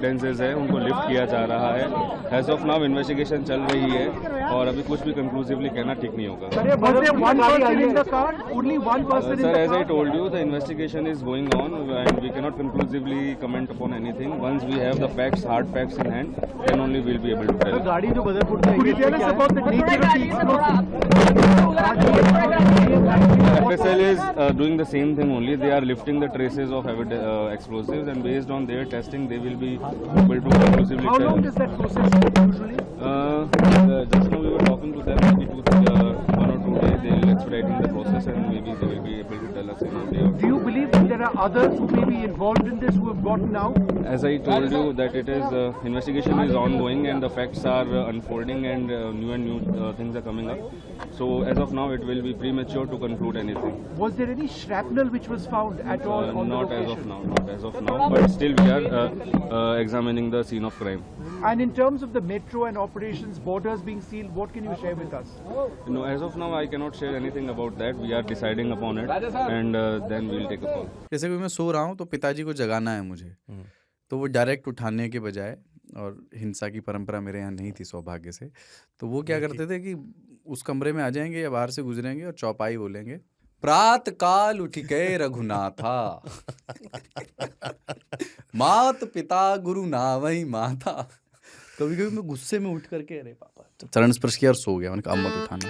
Evidences है उनको lift किया जा रहा है। एज ऑफ नाउ इन्वेस्टिगेशन चल रही है और अभी कुछ भी कंक्लूसिवली कहना ठीक नहीं होगा। Sir, as I told you, the investigation is going on and we cannot conclusively comment upon anything. Once we have the facts, hard facts in hand, then only we'll be able to tell. गाड़ी जो Badarpur FSL is doing the same thing only. They are lifting the traces of explosives, and based on their testing, they will be able to conclusively How tell. long does that process take usually? Just now we were talking to them. Maybe 1 or 2 days they will expediting the process, and maybe they will be able to tell us in a day or Do two. you believe that there are others who may be involved in this who have gotten out? As I told you, that it is investigation is ongoing, and the facts are unfolding, and new things are coming up. So as of now, it will be premature to conclude anything. Was there any shrapnel which was found at all on the Not as location? of now, not as of now. But still, we are examining the scene of crime. And in terms of the metro and operations, borders being sealed, what can you share with us? No, as of now, I cannot share anything about that. We are deciding upon it, and then we will take a call. जैसे कि मैं सो रहा हूँ तो पिताजी को जगाना है मुझे, तो वो डायरेक्ट उठाने के बजाय, और हिंसा की परंपरा मेरे यहाँ नहीं थी सौभाग्य से, तो वो क्या करते थे कि उस कमरे में आ जाएंगे या बाहर से गुजरेंगे और चौपाई बोलेंगे, प्रात काल उठ के रघुनाथा मात पिता गुरु नावई माता। कभी कभी मैं गुस्से में उठ करके अरे पापा चरण स्पर्श किया और सो गया। मैंने कहा अब मत उठाना।